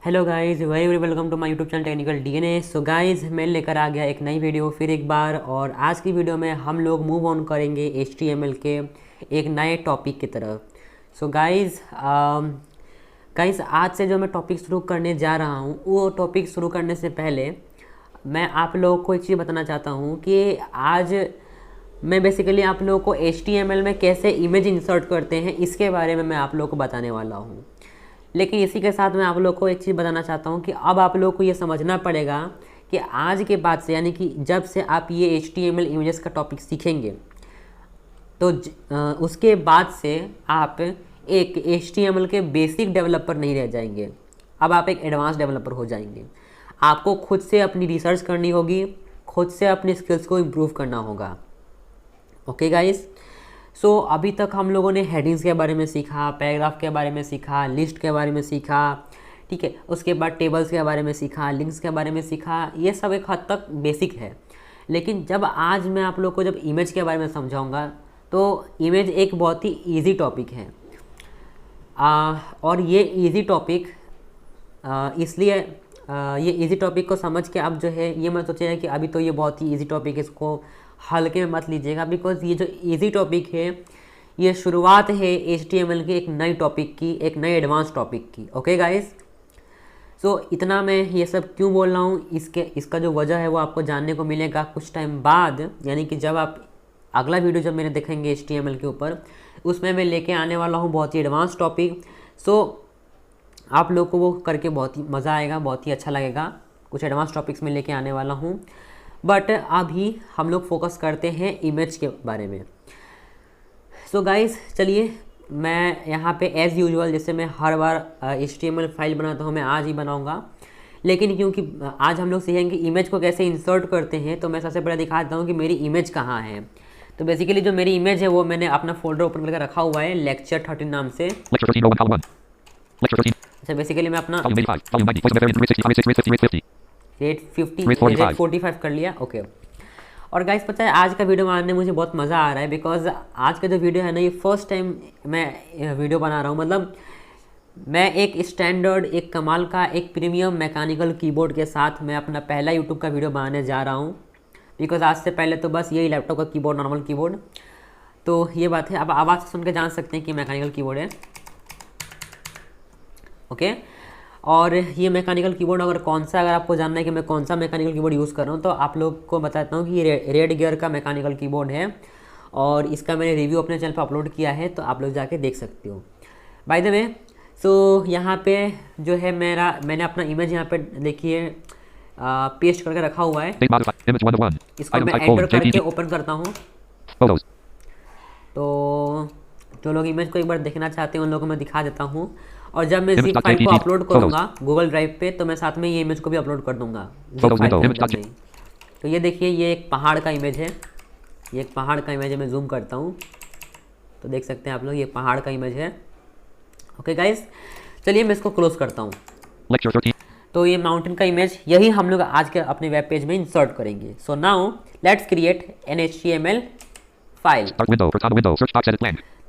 Hello guys, very very welcome to my YouTube channel technical DNA. So guys, मैं लेकर आ गया एक नई वीडियो फिर एक बार, और आज की वीडियो में हम लोग मूव ऑन करेंगे HTML के एक नए टॉपिक की तरफ। सो गाइस आज से जो मैं टॉपिक शुरू करने जा रहा हूँ, वो टॉपिक शुरू करने से पहले मैं आप लोगों को एक चीज़ बताना चाहता हूँ कि आज मैं बेसिकली आप लोगों को HTML में कैसे इमेज इंसर्ट करते हैं इसके बारे में मैं आप लोगों को बताने वाला हूँ। लेकिन इसी के साथ मैं आप लोग को एक चीज़ बताना चाहता हूँ कि अब आप लोग को ये समझना पड़ेगा कि आज के बाद से, यानी कि जब से आप ये HTML इमेजेस का टॉपिक सीखेंगे, तो उसके बाद से आप एक HTML के बेसिक डेवलपर नहीं रह जाएंगे। अब आप एक एडवांस डेवलपर हो जाएंगे। आपको खुद से अपनी रिसर्च करनी होगी, खुद से अपनी स्किल्स को इम्प्रूव करना होगा। ओके गाइस, सो अभी तक हम लोगों ने हेडिंग्स के बारे में सीखा, पैराग्राफ के बारे में सीखा, लिस्ट के बारे में सीखा, ठीक है। उसके बाद टेबल्स के बारे में सीखा, लिंक्स के बारे में सीखा। ये सब एक हद तक बेसिक है। लेकिन जब आज मैं आप लोग को जब इमेज के बारे में समझाऊंगा, तो इमेज एक बहुत ही ईजी टॉपिक है। और ये ईजी टॉपिक इसलिए ये ईजी टॉपिक को समझ के आप जो है ये मत सोचिएगा कि अभी तो ये बहुत ही ईजी टॉपिक है, इसको हल्के में मत लीजिएगा। बिकॉज ये जो इजी टॉपिक है, ये शुरुआत है HTML के एक नई टॉपिक की, एक नए एडवांस टॉपिक की। ओके गाइस, सो इतना मैं ये सब क्यों बोल रहा हूँ, इसका जो वजह है वो आपको जानने को मिलेगा कुछ टाइम बाद। यानी कि जब आप अगला वीडियो जब मेरे देखेंगे HTML के ऊपर, उसमें मैं लेके आने वाला हूँ बहुत ही एडवांस टॉपिक। सो आप लोग को वो करके बहुत ही मज़ा आएगा, बहुत ही अच्छा लगेगा। कुछ एडवांस टॉपिक्स में लेके आने वाला हूँ, बट अभी हम लोग फोकस करते हैं इमेज के बारे में। सो गाइस, चलिए मैं यहाँ पे एज़ यूजुअल, जैसे मैं हर बार HTML फाइल बनाता हूँ, मैं आज ही बनाऊँगा। लेकिन क्योंकि आज हम लोग सीखेंगे इमेज को कैसे इंसर्ट करते हैं, तो मैं सबसे पहले दिखा देता हूँ कि मेरी इमेज कहाँ है। तो बेसिकली जो मेरी इमेज है वो मैंने अपना फोल्डर ओपन करके रखा हुआ है, लेक्चर 13 नाम से। अच्छा, बेसिकली मैं अपना रेट 45 कर लिया। ओके। और गाइस, पता है आज का वीडियो बनाने में मुझे बहुत मज़ा आ रहा है, बिकॉज आज का जो वीडियो है ना, ये फर्स्ट टाइम मैं वीडियो बना रहा हूँ। मतलब मैं एक स्टैंडर्ड, एक कमाल का, एक प्रीमियम मैकेनिकल कीबोर्ड के साथ मैं अपना पहला यूट्यूब का वीडियो बनाने जा रहा हूँ। बिकॉज आज से पहले तो बस यही लैपटॉप का कीबोर्ड, नॉर्मल कीबोर्ड। तो ये बात है, अब आवाज़ सुन के जान सकते हैं कि मैकेनिकल कीबोर्ड है। ओके। और ये मैकेनिकल कीबोर्ड अगर आपको जानना है कि मैं कौन सा मैकेनिकल कीबोर्ड यूज़ कर रहा हूँ, तो आप लोग को बताता हूँ कि ये रेड गियर का मैकेनिकल कीबोर्ड है, और इसका मैंने रिव्यू अपने चैनल पर अपलोड किया है, तो आप लोग जाके देख सकते हो। बाय द वे, सो यहाँ पे जो है मैंने अपना इमेज यहाँ पे देखिए पेस्ट करके रखा हुआ है। इसको मैं एंटर करके ओपन करता हूँ। तो जो लोग इमेज को एक बार देखना चाहते हैं उन लोगों को मैं दिखा देता हूँ। और जब मैं जिप फाइल को अपलोड करूँगा गूगल ड्राइव पे, तो मैं साथ में ये इमेज को भी अपलोड कर दूँगा। तो ये देखिए, ये एक पहाड़ का इमेज है, ये एक पहाड़ का इमेज है। मैं जूम करता हूँ तो देख सकते हैं आप लोग, ये पहाड़ का इमेज है। ओके गाइस, चलिए मैं इसको क्लोज करता हूँ। तो ये माउंटेन का इमेज, यही हम लोग आज के अपने वेब पेज में इंसर्ट करेंगे। So now let's create an HTML file.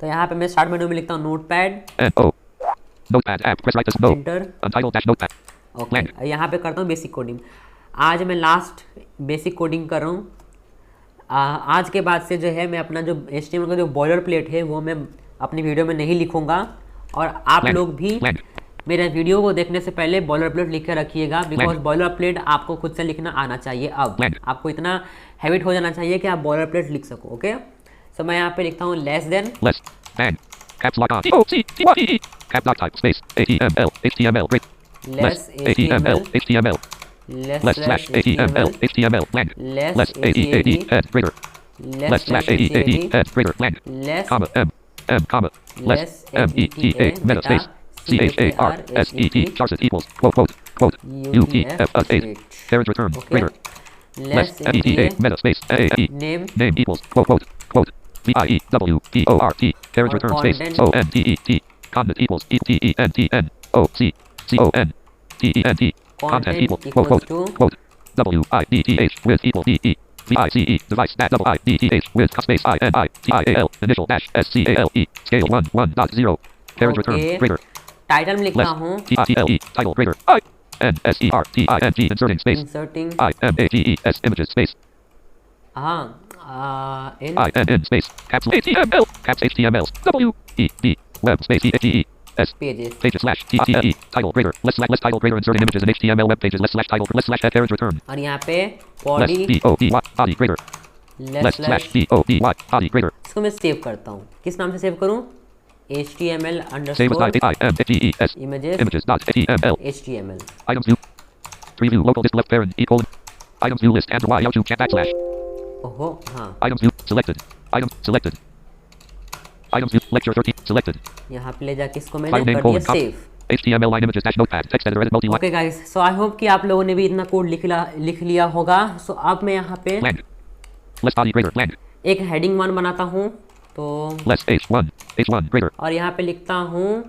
तो यहाँ पे मैं स्टार्ट मेनू में लिखता हूँ नोटपैड, ओके। यहाँ पे करता हूँ बेसिक कोडिंग। आज मैं लास्ट बेसिक कोडिंग कर रहा हूँ। आज के बाद से जो है मैं अपना जो HTML का जो बॉयलर प्लेट है वो मैं अपनी वीडियो में नहीं लिखूंगा। और आप लोग भी मेरे वीडियो को देखने से पहले बॉयलर प्लेट लिख कर रखिएगा, बिकॉज बॉयलर प्लेट आपको खुद से लिखना आना चाहिए। अब आपको इतना हैबिट हो जाना चाहिए कि आप बॉयलर प्लेट लिख सको। ओके। सो मैं यहाँ पे लिखता हूँ less than, caps lock on TOCTYE cap lock type space ATML HTML less HTML less slash ATML HTML blank less AEAD add greater less slash AEAD add greater blank comma M comma less META meta space CHARSET charset equals quote UTF-8 parent return greater less META meta space AAE name equals quote VIEWPORT parent return space ONTET content equals ETENTN CONTENT content equals quote WIDTH with equal DE VICE device WIDTH with space INITIAL initial dash SCALE scale 1 1.0 parent return greater title में लिखता Less. हूँ T-I-T-L-E. Title greater. I-N-S-E-R-T-I-N-G. Inserting space. Inserting, I-M-A-G-E-S. Images space. हाँ इन I-N-N space. Caps HTML. Caps HTML. W-E-D. Web space E-H-E-E-S. Pages, Pages slash T-I-T-L-E. Title greater. Less title greater. Inserting images in HTML web pages. Less slash title. Less slash parent return. और यहाँ पे Less body B-O-D-Y. Body greater. Less Less slash slash, B-O-D-Y. Body greater. इसको मैं save करता हूँ। किस नाम से सेव करूँ? HTML Save as underscore I-M-A-G-E-S. images Images dot HTML. HTML। Items view. Preview local disk left parent E colon. Items view list and Y YouTube chat backslash. ओहो हाँ, Items view selected. Items selected. Items view lecture 13 selected. यहाँ पे ले जाके इसको File मैंने name कर दिया colon copy. Save. HTML line images dash notepad text editor edit multi line okay guys, so I hope कि आप लोगों ने भी इतना कोड लिख लिया होगा। सो अब मैं यहाँ पे blank. Less body greater blank. एक हेडिंग 1 बनाता हूँ, तो Less H1 greater. और यहाँ पे लिखता हूँ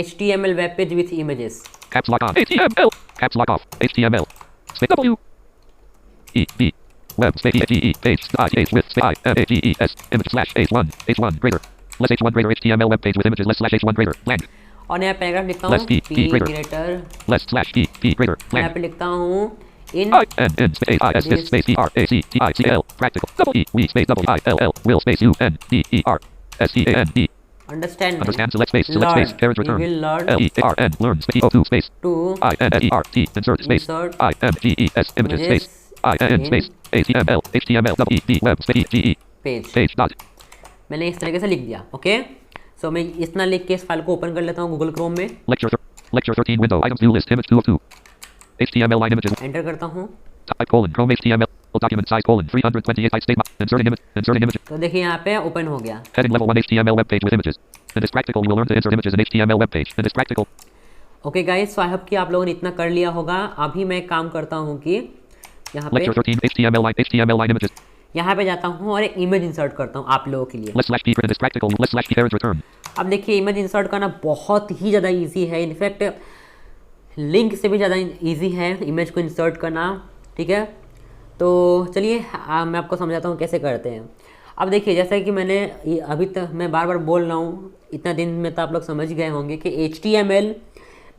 HTML web page with images. Caps lock on. HTML. Caps lock off. HTML. Space W. E B. Web space E G E page I H with space I M A G E S image slash H1 greater. Less H1 greater HTML web page with images less slash H1 greater blank. और यहाँ paragraph लिखता हूँ Less P greater. Greater, Less slash P greater यहाँ blank. पे लिखता हूँ इन I N N space I S S space E R A C T I C L practical double E we space double I L L will space U N D E R S E A N D understand understand select space parent you return will learn L E A R N learn space O2 space to I N S E R T insert space insert I M G E S images images space I N N space HTML double E D web space G E page. page dot मैंने इस तरीके से लिख दिया। Okay, सो मैं इतना लिख के इस फाइल को ओपन कर लेता हूँ गूगल क्रोम में, lecture 13 window items view list image 2 of 2 HTML line images enter करता हूँ। type colon Chrome HTML document size colon 328 byte statement inserting image तो देखिए यहाँ पे ओपन हो गया। heading level 1 HTML web page with images in this practical you will learn to insert images in HTML web page in this practical okay guys, so I hope कि आप लोगों ने इतना कर लिया होगा। अभी मैं काम करता हूँ कि यहाँ पे lecture 13 HTML line images यहाँ पे जाता हूँ और एक इमेज इंसर्ट करता हूँ आप लोगों के लिए। less slash p in this practical less slash p parent return अब देखिए इमेज इंसर्ट करना बहुत ही ज़्यादा इजी है, इनफैक्ट लिंक से भी ज़्यादा इजी है इमेज को इंसर्ट करना। ठीक है, तो चलिए मैं आपको समझाता हूँ कैसे करते हैं। अब देखिए जैसा कि मैंने अभी तक मैं बार बार बोल रहा हूँ, इतना दिन में तो आप लोग समझ गए होंगे कि HTML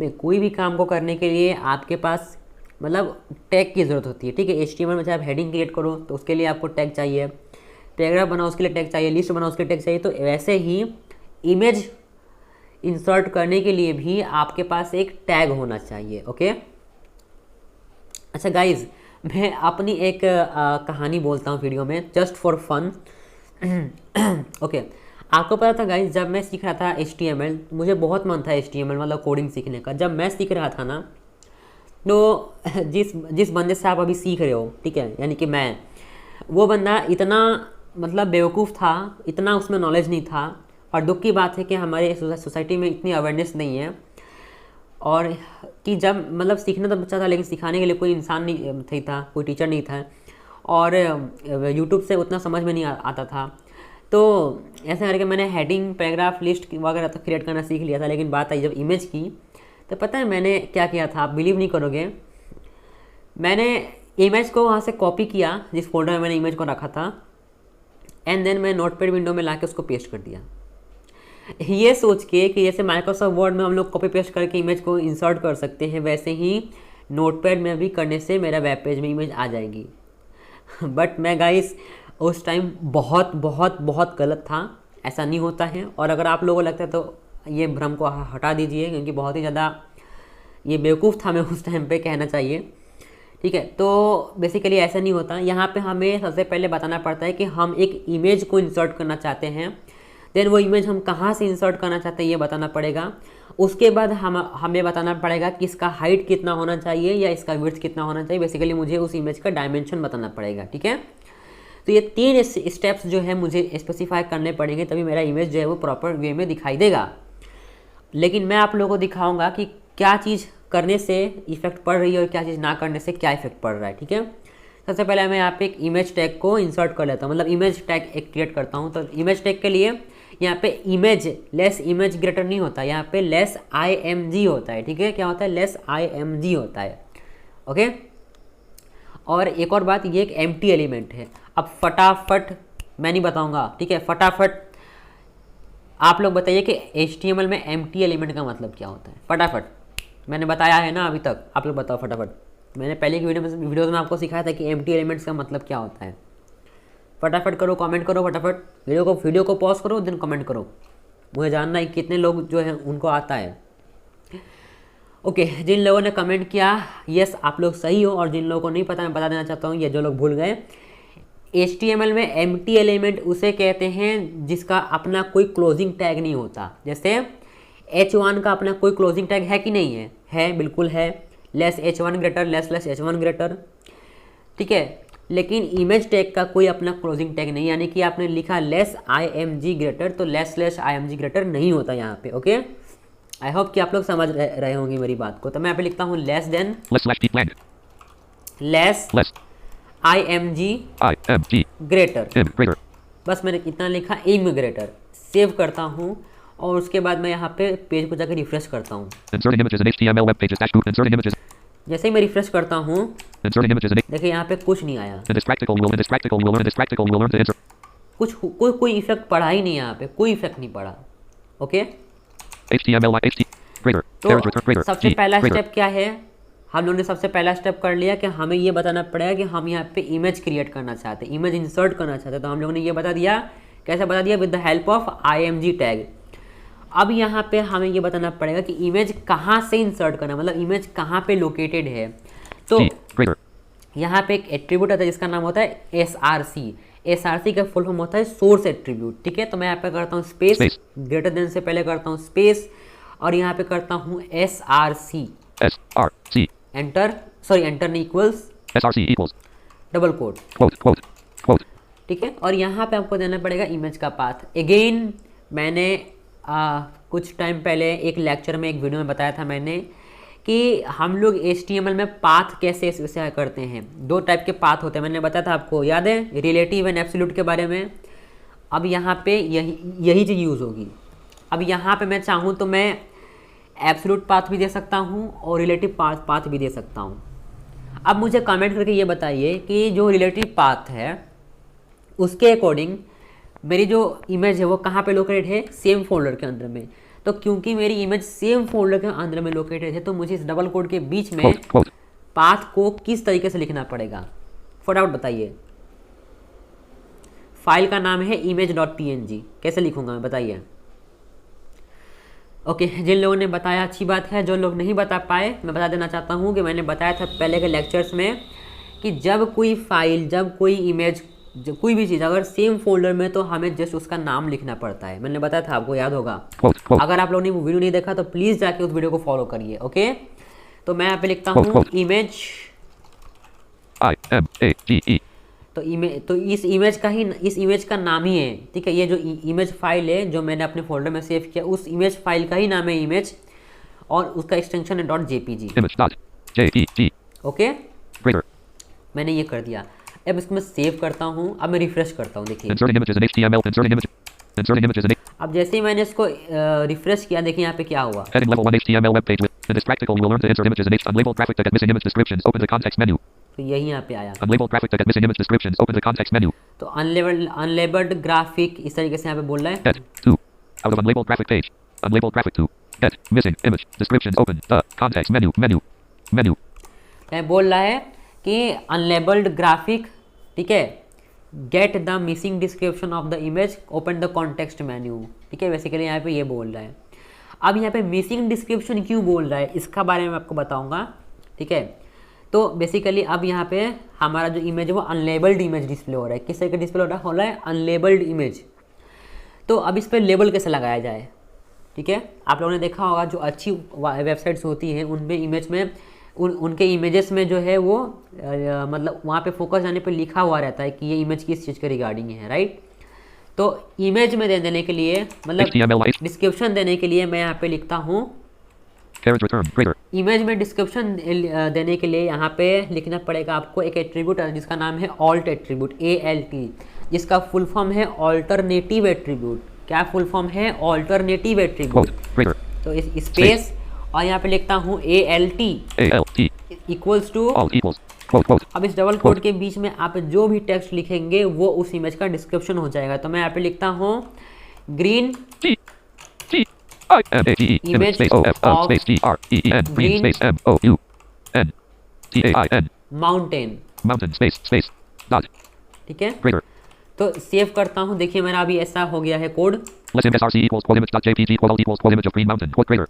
में कोई भी काम को करने के लिए आपके पास मतलब टैग की ज़रूरत होती है। ठीक है, HTML में चाहे आप हेडिंग क्रिएट करो तो उसके लिए आपको टैग चाहिए, पैराग्राफ बनाओ उसके लिए टैग चाहिए, लिस्ट बनाओ उसके लिए टैग चाहिए। तो वैसे ही इमेज इंसर्ट करने के लिए भी आपके पास एक टैग होना चाहिए। ओके, अच्छा गाइज, मैं अपनी एक कहानी बोलता हूँ वीडियो में जस्ट फॉर फन। ओके, आपको पता था गाइज, जब मैं सीख रहा था HTML, मुझे बहुत मन था HTML मतलब कोडिंग सीखने का। जब मैं सीख रहा था ना, तो जिस बंदे से आप अभी सीख रहे हो, ठीक है, यानी कि मैं, वो बंदा इतना मतलब बेवकूफ़ था, इतना उसमें नॉलेज नहीं था। और दुख की बात है कि हमारे सोसाइटी में इतनी अवेयरनेस नहीं है, और कि जब मतलब सीखना तो बच्चा था लेकिन सिखाने के लिए कोई इंसान नहीं था, कोई टीचर नहीं था, और यूट्यूब से उतना समझ में नहीं आता था। तो ऐसे करके मैंने हेडिंग, पैराग्राफ, लिस्ट वगैरह तो क्रिएट करना सीख लिया था। लेकिन बात आई जब इमेज की, तो पता है मैंने क्या किया था, आप बिलीव नहीं करोगे। मैंने इमेज को वहाँ से कॉपी किया जिस फोल्डर में मैंने इमेज को रखा था, एंड देन मैं नोटपैड विंडो में लाके उसको पेस्ट कर दिया, ये सोच के कि जैसे माइक्रोसॉफ्ट वर्ड में हम लोग कॉपी पेस्ट करके इमेज को इंसर्ट कर सकते हैं, वैसे ही नोटपैड में भी करने से मेरा वेब पेज में इमेज आ जाएगी। बट मैं गाइस उस टाइम बहुत बहुत बहुत गलत था, ऐसा नहीं होता है। और अगर आप लोगों को लगता है तो ये भ्रम को हटा दीजिए, क्योंकि बहुत ही ज़्यादा ये बेवकूफ़ था मैं उस टाइम पे, कहना चाहिए। ठीक है, तो बेसिकली ऐसा नहीं होता। यहाँ पे हमें सबसे पहले बताना पड़ता है कि हम एक इमेज को इंसर्ट करना चाहते हैं, देन वो इमेज हम कहाँ से इंसर्ट करना चाहते हैं ये बताना पड़ेगा। उसके बाद हमें बताना पड़ेगा कि इसका हाइट कितना होना चाहिए या इसका विड्थ कितना होना चाहिए। बेसिकली मुझे उस इमेज का डायमेंशन बताना पड़ेगा। ठीक है, तो ये 3 स्टेप्स जो है मुझे स्पेसिफाई करने पड़ेंगे, तभी मेरा इमेज जो है वो प्रॉपर वे में दिखाई देगा। लेकिन मैं आप लोगों को दिखाऊंगा कि क्या चीज़ करने से इफेक्ट पड़ रही है और क्या चीज़ ना करने से क्या इफेक्ट पड़ रहा है। ठीक है, सबसे पहले मैं यहाँ पे एक इमेज टैग को इंसर्ट कर लेता हूँ, मतलब इमेज टैग एक क्रिएट करता हूँ। तो इमेज टैग के लिए यहाँ पे इमेज लेस इमेज ग्रेटर नहीं होता, यहाँ पे लेस IMG होता है। ठीक है, क्या होता है, लेस IMG होता है। ओके, और एक और बात, ये एक एम्प्टी एलिमेंट है। अब फटाफट मैं नहीं बताऊँगा, ठीक है, फटाफट आप लोग बताइए कि HTML में एम्प्टी एलिमेंट का मतलब क्या होता है, फटाफट। मैंने बताया है ना अभी तक, आप लोग बताओ फटाफट। मैंने पहले की वीडियोज़ में आपको सिखाया था कि एम्प्टी एलिमेंट्स का मतलब क्या होता है। फटाफट करो, कमेंट करो फटाफट, वीडियो को पॉज करो, देन कमेंट करो। मुझे जानना है कितने लोग जो है उनको आता है। ओके, जिन लोगों ने कमेंट किया यस आप लोग सही हो, और जिन लोगों को नहीं पता मैं बता देना चाहता हूँ, ये जो लोग भूल गए, HTML में एम्प्टी एलिमेंट उसे कहते हैं जिसका अपना कोई क्लोजिंग टैग नहीं होता। जैसे H1 का अपना कोई क्लोजिंग टैग है कि नहीं है? है, बिल्कुल है। Less H1 greater, less H1 greater, ठीक है। लेकिन इमेज टैग का कोई अपना क्लोजिंग टैग नहीं, यानी कि आपने लिखा लेस IMG ग्रेटर तो लेस IMG ग्रेटर नहीं होता यहाँ पे। ओके, आई होप कि आप लोग समझ रहे होंगे मेरी बात को। तो मैं यहाँ पे लिखता हूँ less than less IMG greater, बस मैंने इतना लिखा, इम ग्रेटर। सेव करता हूँ और उसके बाद मैं यहाँ पे पेज को जाकर रिफ्रेश करता हूँ। जैसे ही मैं रिफ्रेश करता हूँ देखिए यहाँ पे कुछ नहीं आया, कोई इफेक्ट पड़ा ही नहीं, यहाँ पे कोई इफेक्ट नहीं पड़ा। ओके, तो सबसे पहला स्टेप क्या है? हम लोगों ने सबसे पहला स्टेप कर लिया कि हमें ये बताना पड़ेगा कि हम यहाँ पे इमेज क्रिएट करना चाहते हैं, इमेज इंसर्ट करना चाहते हैं। तो हम लोगों ने ये बता दिया, कैसे बता दिया? With the help of IMG tag. अब यहाँ पे हमें ये बताना पड़ेगा कि इमेज कहाँ से इंसर्ट करना, मतलब इमेज कहाँ पे लोकेटेड है। तो यहाँ पे एक एट्रीब्यूट आता है जिसका नाम होता है SRC। SRC का फुल फॉर्म होता है सोर्स एट्रीब्यूट, ठीक है। तो मैं यहाँ पे करता हूँ स्पेस, ग्रेटर देन से पहले करता हूँ स्पेस, और यहाँ पे करता हूँ SRC एंटर, सॉरी एंटर नहीं, इक्वल्स डबल कोट, ठीक है। और यहाँ पे आपको देना पड़ेगा इमेज का पाथ। अगेन मैंने कुछ टाइम पहले एक लेक्चर में, एक वीडियो में बताया था मैंने कि हम लोग HTML में पाथ कैसे करते हैं। 2 टाइप के पाथ होते हैं, मैंने बताया था आपको, याद है? रिलेटिव एंड एब्सोल्यूट के बारे में। अब यहाँ पे यही चीज़ यूज़ होगी। अब यहाँ पे मैं चाहूँ तो मैं एब्सोल्यूट पाथ भी दे सकता हूँ और रिलेटिव पाथ भी दे सकता हूँ। अब मुझे कमेंट करके ये बताइए कि जो रिलेटिव पाथ है उसके अकॉर्डिंग मेरी जो इमेज है वो कहाँ पे लोकेटेड है? सेम फोल्डर के अंदर में। तो क्योंकि मेरी इमेज सेम फोल्डर के अंदर में लोकेटेड है, तो मुझे इस डबल कोट के बीच में पाथ को किस तरीके से लिखना पड़ेगा? फटाफट बताइए। फाइल का नाम है image.png, कैसे लिखूंगा मैं, बताइए। ओके, जिन लोगों ने बताया अच्छी बात है, जो लोग नहीं बता पाए मैं बता देना चाहता हूँ कि मैंने बताया था पहले के लेक्चर्स में कि जब कोई फाइल, जब कोई इमेज, कोई भी चीज़ अगर सेम फोल्डर में, तो हमें जस्ट उसका नाम लिखना पड़ता है। मैंने बताया था, आपको याद होगा। अगर आप लोगों ने वो वीडियो नहीं देखा तो प्लीज़ जाके उस वीडियो को फॉलो करिए। ओके, तो मैं यहाँ पे लिखता हूँ इमेज, तो इस इमेज का नाम ही है, ठीक है। ये जो इमेज फाइल है जो मैंने अपने फोल्डर में सेव किया, उस इमेज फाइल का ही नाम है इमेज, और उसका एक्सटेंशन है .jpg। ओके, मैंने ये कर दिया। अब इसको मैं सेव करता हूँ। अब मैं रिफ्रेश करता हूँ, देखिए। अब जैसे ही मैंने इसको रिफ्रेश किया, देखिए यहाँ पे क्या हुआ। तो यही यहाँ पे आया। तो अनलेबल्ड ग्राफिक इस तरीके से यहाँ पे बोल रहा है। मैं बोल रहा है कि अनलेबल्ड ग्राफिक, ठीक है, get the missing description of the image, open the context menu, ठीक है। बेसिकली यहाँ पे ये बोल रहा है। अब यहाँ पे मिसिंग डिस्क्रिप्शन क्यों बोल रहा है इसका बारे में आपको बताऊंगा, ठीक है। तो बेसिकली अब यहाँ पे हमारा जो इमेज है वो अनलेबल्ड इमेज डिस्प्ले हो रहा है। किस तरह का डिस्प्ले हो रहा है? Unlabelled image. तो अब इस पर लेबल कैसे लगाया जाए, ठीक है। आप लोगों ने देखा होगा जो अच्छी वेबसाइट्स होती हैं उनमें इमेज में उनके इमेजेस में जो है वो मतलब वहाँ पे फोकस जाने पे लिखा हुआ रहता है कि ये इमेज किस चीज़ के रिगार्डिंग है, राइट। तो इमेज में देने के लिए, मतलब डिस्क्रिप्शन देने के लिए मैं यहाँ पे लिखता हूँ इमेज में डिस्क्रिप्शन देने के लिए यहाँ पे लिखना पड़ेगा आपको एक एट्रीब्यूट जिसका नाम है ऑल्ट एट्रीब्यूट, ALT, जिसका फुल फॉर्म है ऑल्टरनेटिव एट्रीब्यूट। क्या फुल फॉर्म है? Alternative attribute. तो इस स्पेस और यहाँ पे लिखता हूँ ALT इक्वल्स टू, अब इस डबल कोट के बीच में आप जो भी टेक्स्ट लिखेंगे वो उस इमेज का डिस्क्रिप्शन हो जाएगा। तो मैं यहाँ पे लिखता हूँ green I-M-A-G-E, image, space O-F-O, space G-R-E-E-N, green, space M-O-U-N, T-A-I-N, mountain, mountain, space, dot, ठीक है। greater, तो सेव करता हूँ, देखिए मेरा अभी ऐसा हो गया है code. less src equals quote image dot jpg quote alt equals quote image of green mountain, quote greater,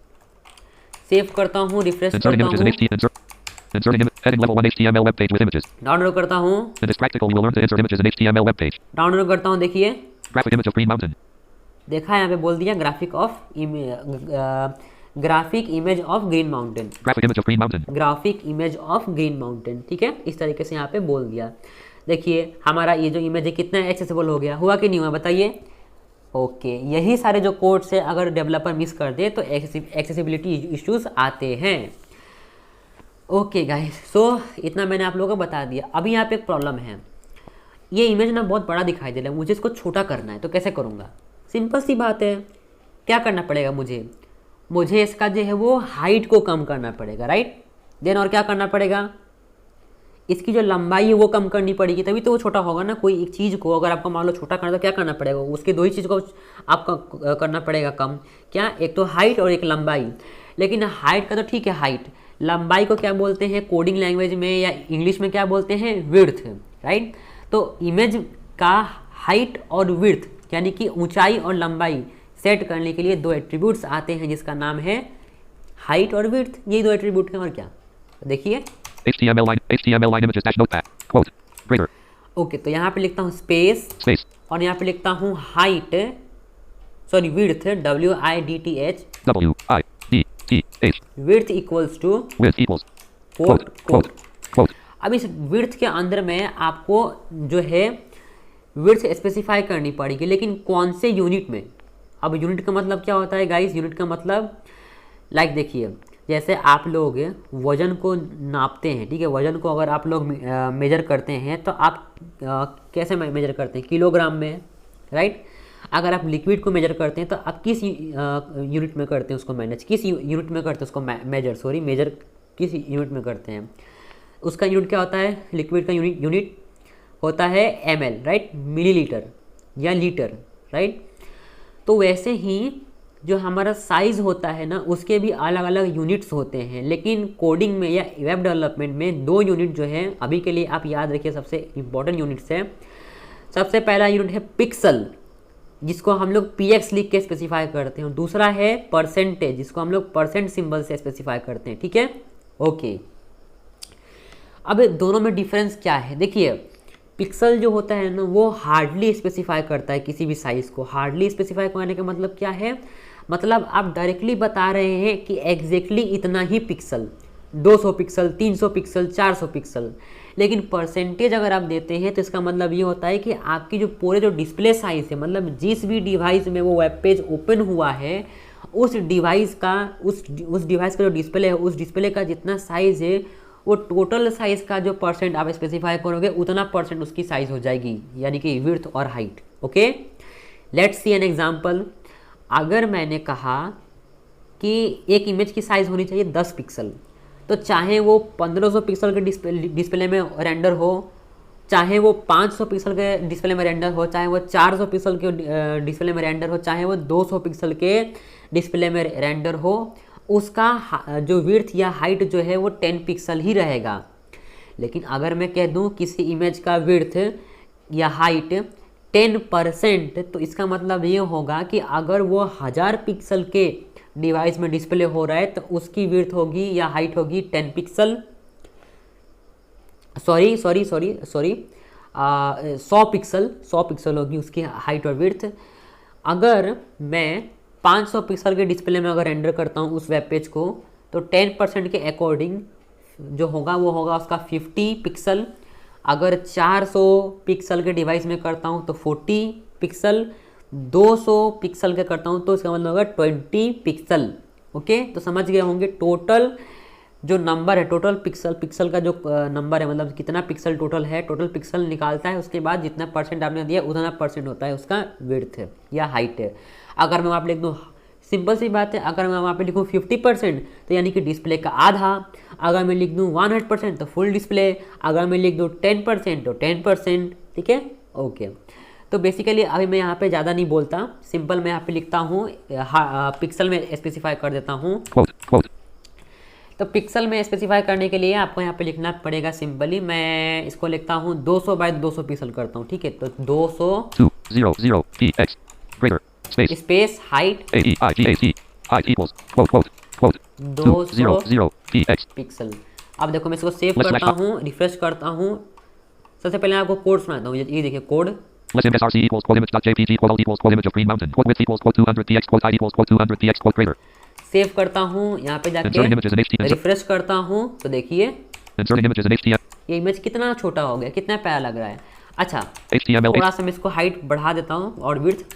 save करता हूँ, रिफ्रेश inserting करता images in हूँ, inserting heading level 1 HTML web page with images. Download करता हूँ, In this practical, we will learn to insert images in HTML web page. Download करता हूँ, देखिए Graphic image of green mountain. देखा यहाँ पे बोल दिया graphic image of green mountain, Graphic image of green mountain. Graphic image of green mountain, ठीक है, इस तरीके से यहाँ पे बोल दिया। देखिए हमारा ये जो इमेज है कितना एक्सेसिबल हो गया, हुआ कि नहीं हुआ बताइए। ओके, यही सारे जो कोड्स है अगर डेवलपर मिस कर दे तो एक्सेसिबिलिटी इश्यूज आते हैं। ओके गाइस, सो इतना मैंने आप लोगों को बता दिया। अभी यहाँ पे एक प्रॉब्लम है, ये इमेज ना बहुत बड़ा दिखाई दे रहा है, मुझे इसको छोटा करना है, तो कैसे करूँगा? सिंपल सी बात है, क्या करना पड़ेगा मुझे इसका जो है वो हाइट को कम करना पड़ेगा, राइट। देन और क्या करना पड़ेगा, इसकी जो लंबाई है वो कम करनी पड़ेगी, तभी तो वो छोटा होगा ना। कोई एक चीज़ को अगर आपको मान लो छोटा करना तो क्या करना पड़ेगा, उसके दो ही चीज़ को आपका करना पड़ेगा कम, क्या, एक तो हाइट और एक लंबाई। लेकिन हाइट का तो ठीक है हाइट, लंबाई को क्या बोलते हैं कोडिंग लैंग्वेज में या इंग्लिश में क्या बोलते हैं, विड्थ, राइट। तो इमेज का हाइट और विड्थ यानी कि ऊंचाई और लंबाई सेट करने के लिए दो एट्रीब्यूट्स आते हैं जिसका नाम है हाइट और विड्थ, यही दो एट्रीब्यूट हैं और क्या। देखिए HTML line images dash notepad quote greater. Okay, तो यहाँ पे लिखता हूँ स्पेस और यहाँ पे लिखता हूँ height, sorry width, WIDTH, WIDTH, width equals to width equals quote. अब इस विड्थ के अंदर में आपको जो है विड्थ स्पेसिफाई करनी पड़ेगी, लेकिन कौन से यूनिट में। अब यूनिट का मतलब क्या होता है गाइस, यूनिट का मतलब लाइक देखिए, जैसे आप लोग वज़न को नापते हैं, ठीक है, वज़न को अगर आप लोग मेजर करते हैं तो आप कैसे मेजर करते हैं, किलोग्राम में, राइट। अगर आप लिक्विड को मेजर करते हैं तो आप किस यूनिट में करते हैं उसको मैनेज, किस यूनिट में करते हैं उसको मेजर किस यूनिट में करते हैं। उसका यूनिट क्या होता है, लिक्विड का यूनिट होता है ml, राइट, मिलीलीटर या लीटर, राइट। तो वैसे ही जो हमारा साइज़ होता है ना, उसके भी अलग अलग यूनिट्स होते हैं, लेकिन कोडिंग में या वेब डेवलपमेंट में दो यूनिट जो है अभी के लिए आप याद रखिए, सबसे इम्पोर्टेंट यूनिट्स है। सबसे पहला यूनिट है पिक्सल, जिसको हम लोग px लिख के स्पेसिफाई करते हैं, दूसरा है परसेंटेज, जिसको हम लोग परसेंट सिंबल से स्पेसिफाई करते हैं, ठीक है। ओके, अब दोनों में डिफरेंस क्या है, देखिए पिक्सल जो होता है ना वो हार्डली स्पेसिफाई करता है किसी भी साइज़ को। हार्डली स्पेसिफाई करने का मतलब क्या है, मतलब आप डायरेक्टली बता रहे हैं कि एग्जैक्टली इतना ही पिक्सल, 200 पिक्सल, 300 पिक्सल, 400 पिक्सल। लेकिन परसेंटेज अगर आप देते हैं तो इसका मतलब ये होता है कि आपकी जो पूरे जो डिस्प्ले साइज़ है, मतलब जिस भी डिवाइस में वो वेब पेज ओपन हुआ है उस डिवाइस का जो डिस्प्ले है, उस डिस्प्ले का जितना साइज़ है वो टोटल साइज़ का जो परसेंट आप स्पेसिफाई करोगे उतना परसेंट उसकी साइज़ हो जाएगी, यानी कि विड्थ और height. Okay, let's see an example. अगर मैंने कहा कि एक इमेज की साइज़ होनी चाहिए 10 पिक्सल, तो चाहे वो 1500 पिक्सल के डिस्प्ले में रेंडर हो, चाहे वो 500 पिक्सल के डिस्प्ले में रेंडर हो, चाहे वो 400 पिक्सल के डिस्प्ले में रेंडर हो, चाहे वो 200 पिक्सल के डिस्प्ले में रेंडर हो, उसका जो विड्थ या हाइट जो है वो 10 पिक्सल ही रहेगा। लेकिन अगर मैं कह दूं किसी इमेज का विड्थ या हाइट 10%, तो इसका मतलब ये होगा कि अगर वो 1000 पिक्सल के डिवाइस में डिस्प्ले हो रहा है तो उसकी विड्थ होगी या हाइट होगी 10 पिक्सल, सॉरी 100 पिक्सल होगी उसकी हाइट और विड्थ। अगर मैं 500 पिक्सल के डिस्प्ले में अगर रेंडर करता हूँ उस वेब पेज को, तो 10% के अकॉर्डिंग जो होगा वो होगा उसका 50 पिक्सल। अगर 400 पिक्सल के डिवाइस में करता हूँ तो 40 पिक्सल, 200 पिक्सल के करता हूँ तो इसका मतलब होगा 20 पिक्सल। ओके, तो समझ गए होंगे टोटल जो नंबर है, टोटल पिक्सल का जो नंबर है, मतलब कितना पिक्सल टोटल है, टोटल पिक्सल निकालता है, उसके बाद जितना परसेंट आपने दिया उतना परसेंट होता है उसका विड्थ या हाइट है। अगर मैं वहाँ पे लिख दूँ, सिंपल सी बात है, अगर मैं वहाँ पे लिखूँ 50% तो यानी कि डिस्प्ले का आधा, अगर मैं लिख दूँ 100% तो फुल डिस्प्ले, अगर मैं लिख दूँ 10% तो 10%, ठीक है। ओके, तो बेसिकली अभी मैं यहाँ पे ज़्यादा नहीं बोलता, सिंपल मैं यहाँ पे लिखता हूँ, पिक्सल में स्पेसिफाई कर देता हूँ। तो पिक्सल में स्पेसिफाई करने के लिए आपको यहाँ पे लिखना पड़ेगा सिंपली, मैं इसको लिखता हूँ 200 बाय 200 पिक्सल करता हूँ, ठीक है। तो 200 स्पेस हाइट 200 पिक्सल। अब देखो मैं इसको सेव करता हूँ, रिफ्रेश करता हूँ। सबसे पहले आपको कोड सुनाता हूँ, ये देखिए कोड। सेव करता हूँ, यहाँ पे जाके रिफ्रेश करता हूँ, तो देखिए ये इमेज कितना छोटा हो गया, कितना प्यारा लग रहा है। अच्छा, थोड़ा सा मैं इसको हाइट बढ़ा देता हूँ और width.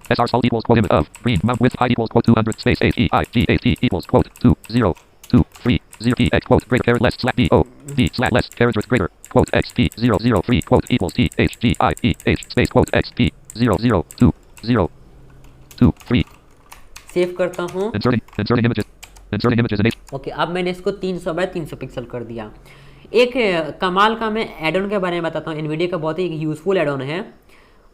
srsalt equals quote image of green mount width height equals quote 200 space h e I g h t equals quote 2 0 2 3 0 t x quote greater caret less slash d o d slash less caret with greater quote x p 0 0 3 quote equals t h g I e h space quote x p 0 0 2 0 2 3। Save करता हूँ। inserting images and okay, अब मैंने इसको 300 bye 300 pixel कर दिया। एक कमाल का मैं एड ऑन के बारे में बताता हूँ, एनवीडिया का बहुत ही यूजफुल एड ऑन है।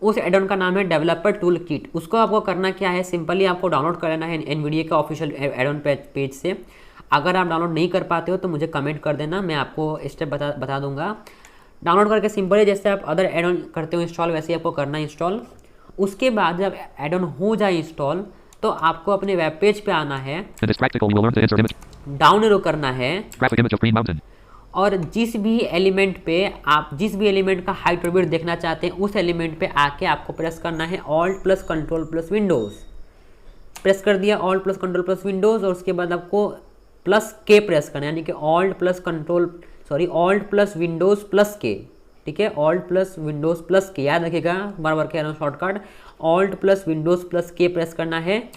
उस एड ऑन का नाम है डेवलपर टूल किट। उसको आपको करना क्या है, सिंपली आपको डाउनलोड कर लेना है एनवीडिया के ऑफिशियल एड ऑन पेज से। अगर आप डाउनलोड नहीं कर पाते हो तो मुझे कमेंट कर देना, मैं आपको स्टेप बता दूंगा। डाउनलोड करके सिंपली जैसे आप अदर एड ऑन करते हो इंस्टॉल, वैसे ही आपको करना है इंस्टॉल। उसके बाद जब एड ऑन हो जाए इंस्टॉल, तो आपको अपने वेब पेज पे आना है, डाउन एरो करना है, और जिस भी एलिमेंट पे आप जिस भी एलिमेंट का हाइट और विड्थ देखना चाहते हैं, उस एलिमेंट पे आके आपको प्रेस करना है alt plus control plus Windows. Press कर दिया alt plus control plus Windows, और उसके बाद आपको प्लस के प्रेस करना है, यानी कि ऑल्ट प्लस विंडोज़ प्लस के, ठीक है। ऑल्ट प्लस विंडोज़ प्लस के, याद रखिएगा, बार बार कह रहा हूँ shortcut, alt plus Windows plus के प्रेस करना है।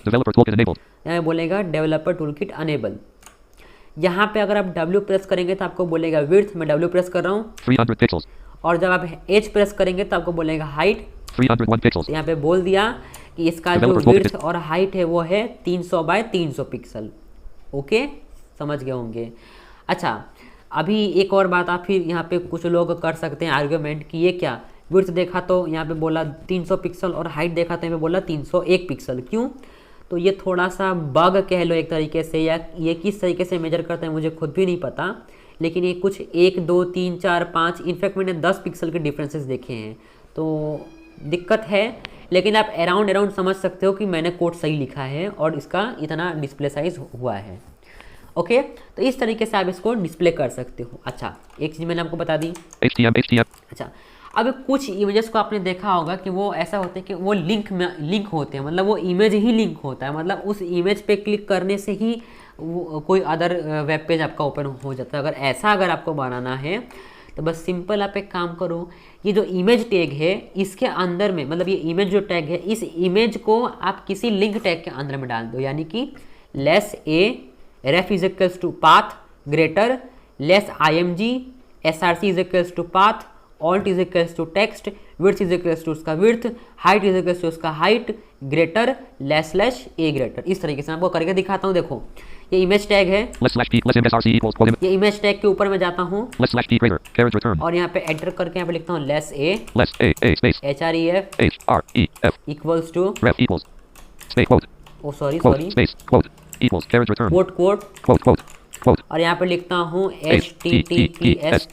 यहाँ बोलेगा डेवलपर टूल किट अनेबल। यहाँ पे अगर आप W प्रेस करेंगे तो आपको बोलेगा विड्थ, मैं W प्रेस कर रहा हूँ, 300 पिक्सेल्स। और जब आप H प्रेस करेंगे तो आपको बोलेगा हाइट, 301 पिक्सेल्स। यहाँ पे बोल दिया कि इसका जो विड्थ और हाइट है वो है 300 बाय 300 पिक्सल। ओके, समझ गए होंगे। अच्छा, अभी एक और बात आप फिर यहाँ पे कुछ लोग कर सकते हैं आर्ग्यूमेंट कि ये क्या, विड्थ देखा तो यहाँ पे बोला 300 पिक्सल और हाइट देखा तो यहाँ पे बोला 301 पिक्सल, क्यों? तो ये थोड़ा सा बग कह लो एक तरीके से, या ये किस तरीके से मेजर करते हैं मुझे खुद भी नहीं पता, लेकिन ये कुछ 1 2 3 4 5 इनफैक्ट मैंने 10 पिक्सल के डिफरेंसेस देखे हैं, तो दिक्कत है। लेकिन आप अराउंड समझ सकते हो कि मैंने कोड सही लिखा है और इसका इतना डिस्प्ले साइज हुआ है। ओके, तो इस तरीके से आप इसको डिस्प्ले कर सकते हो। अच्छा, एक चीज़ मैंने आपको बता दी। अच्छा, अब कुछ इमेजेस को आपने देखा होगा कि वो ऐसा होता है कि वो लिंक होते हैं, मतलब वो इमेज ही लिंक होता है, मतलब उस इमेज पे क्लिक करने से ही कोई अदर वेब पेज आपका ओपन हो जाता है। अगर आपको बनाना है तो बस सिंपल आप एक काम करो, ये जो इमेज टैग है इसके अंदर में, मतलब ये इमेज जो टैग है, इस इमेज को आप किसी लिंक टैग के अंदर में डाल दो, यानी कि less a ref is equals to path greater less img src is equals to path alt is equals to text width is equals to उसका width height is equals to उसका height greater less slash ए greater. इस तरीके से आपको करके दिखाता हूँ। देखो ये इमेज टैग है, ये इमेज टैग के ऊपर मैं जाता हूँ और यहाँ पे एंटर करके यहाँ पे लिखता हूँ less A href equals to quote और यहाँ पे लिखता हूँ https://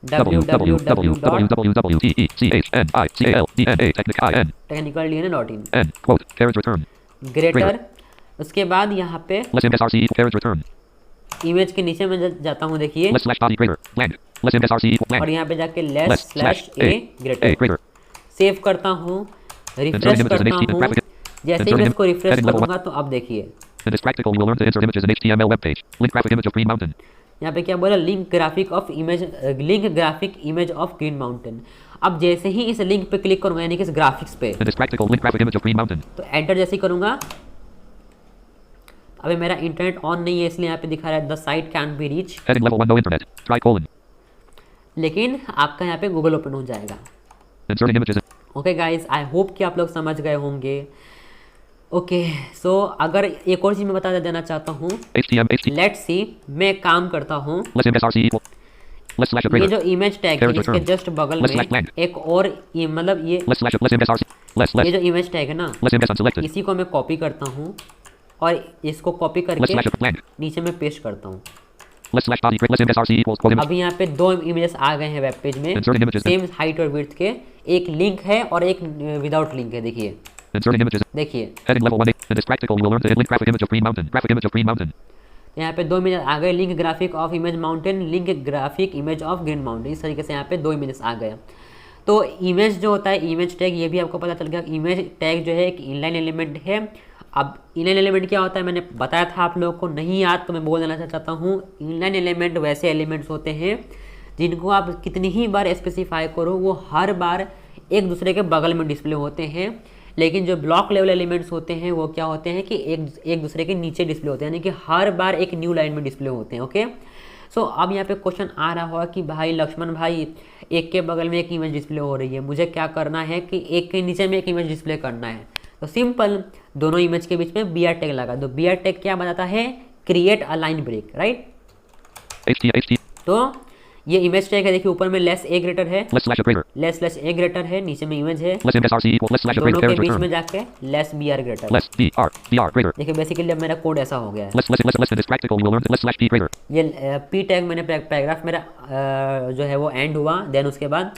www.technicaldna.in ग्रेटर। उसके बाद यहाँ पे इमेज के नीचे में जाता हूँ, देखिए, और यहाँ पे जाके लेस स्लैश ए ग्रेटर सेव करता हूँ, रिफ्रेश करता हूँ। जैसे ही मैं इसको रिफ्रेश करूँगा तो अब देखिए यहाँ पे क्या बोला, link graphic image of green mountain. अब जैसे ही इस लिंक पे क्लिक करूंगा, यानी कि इस ग्राफिक्स पे, तो एंटर जैसे ही करूंगा, अभी मेरा इंटरनेट ऑन नहीं है इसलिए यहाँ पे दिखा रहा है the site can be reach, लेकिन आपका यहाँ पे गूगल ओपन हो जाएगा। ओके गाइस, आई होप कि आप लोग समझ गए होंगे। ओके, सो अगर एक और चीज मैं बता देना चाहता हूँ, लेट्स सी, मैं काम करता हूँ Less slash ये operator. जो इमेज टैग है Character इसके term. जस्ट बगल Less slash में blank. एक और मतलब ये Less ms RC. ये जो इमेज टैग है ना, Less ms unselected. इसी को मैं कॉपी करता हूँ और इसको कॉपी Less करके slash blank. नीचे में पेस्ट करता हूँ। Less slash body. Less ms RC equals quote image. अभी यहाँ पे दो इमेजेस आ गए हैं वेब पेज में, Inserting images. सेम हाइट और विड्थ के, एक लिंक है और एक विदाउट लिंक है। देखिए Inserting images. देखिए Heading level 1. In this practical, you will learn to link graphic image of Green Mountain. Graphic image of Green Mountain. यहाँ पे दो इमेज आ गए, link graphic of image mountain, link graphic image of green mountain. इस तरीके से यहाँ पे दो इमेजेस आ गए। तो इमेज जो होता है, इमेज टैग, ये भी आपको पता चल गया। इमेज टैग जो है एक इनलाइन एलिमेंट है। अब इनलाइन एलिमेंट क्या होता है मैंने बताया था आप लोगों को, नहीं याद तो मैं बोल देना चाहता हूँ। इनलाइन एलिमेंट वैसे एलिमेंट्स होते हैं जिनको आप कितनी ही बार स्पेसिफाई करो वो हर बार एक दूसरे के बगल में डिस्प्ले होते हैं। लेकिन जो ब्लॉक लेवल एलिमेंट्स होते हैं वो क्या होते हैं कि एक दूसरे के नीचे डिस्प्ले होते हैं, यानी कि हर बार एक न्यू लाइन में डिस्प्ले होते हैं। ओके, सो अब यहाँ पे क्वेश्चन आ रहा होगा कि भाई लक्ष्मण भाई, एक के बगल में एक इमेज डिस्प्ले हो रही है, मुझे क्या करना है कि एक के नीचे में एक इमेज डिस्प्ले करना है। तो सिंपल, दोनों इमेज के बीच में BR टैग लगा दो। BR टैग क्या बताता है? Create a line break, right. तो ये इमेज टैग है, देखिए ऊपर में लेस ए ग्रेटर है, लेस स्लैश ए ग्रेटर है, नीचे में इमेज है, दोनों के बीच में जाके लेस BR ग्रेटर। देखिए बेसिकली अब मेरा कोड ऐसा हो गया है। ये P टैग मैंने पैराग्राफ मेरा जो है वो एंड हुआ, देन उसके बाद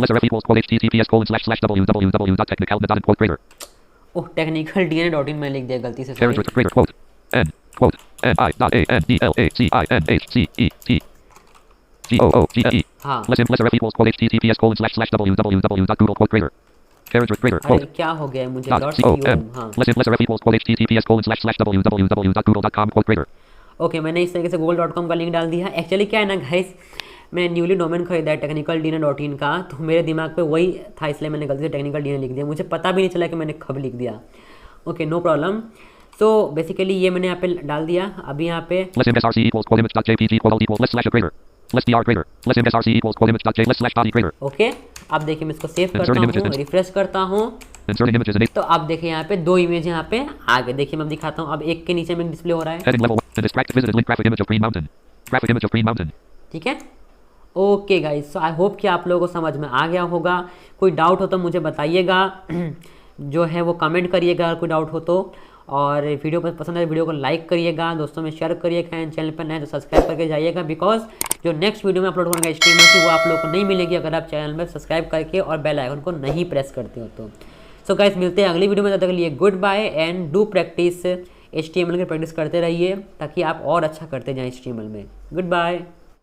ओह टेक्निकल DNA.in में लिख दिया गलती से, GOOGLE. हाँ Lesser equals quote https://www.google.creator. अरे क्या हो गया मुझे .com, हाँ Lesser equals quote https://www.google.com/creator. Okay, मैंने इस तरीके से google.com का लिंक डाल दिया। एक्चुअली क्या है ना गाइस, मैं न्यूली डोमेन खरीदा है टेक्निकल DNA.in का, तो मेरे दिमाग पे वही था, इसलिए मैंने गलती से टेक्निकल DNA लिख दिया। मुझे पता भी नहीं चला कि मैंने कब लिख दिया। Okay, no problem. So basically ये मैंने यहाँ पे डाल दिया। अभी यहाँ पे ओके, अब देखिए मैं इसको सेव करता हूँ, रिफ्रेश करता हूँ, तो अब देखिए यहाँ पे दो इमेज यहाँ पे आ गए। देखिए मैं दिखाता हूँ, अब एक के नीचे में डिस्प्ले हो रहा है, ठीक है। Okay guys, so I hope कि आप लोगों को समझ में आ गया होगा। कोई डाउट हो तो मुझे बताइएगा, जो है वो कमेंट करिएगा अगर कोई डाउट हो तो। और वीडियो पसंद है वीडियो को लाइक करिएगा, दोस्तों में शेयर करिएगा, एंड चैनल पर नए तो सब्सक्राइब करके जाइएगा, बिकॉज जो नेक्स्ट वीडियो में अपलोड होने का HTML की वो आप लोगों को नहीं मिलेगी अगर आप चैनल में सब्सक्राइब करके और बेल आइकन को नहीं प्रेस करते हो तो। सो गाइस, मिलते हैं अगली वीडियो में, तब तक के लिए goodbye and do practice. HTML की प्रैक्टिस करते रहिए ताकि आप और अच्छा करते जाएँ HTML में। Good bye.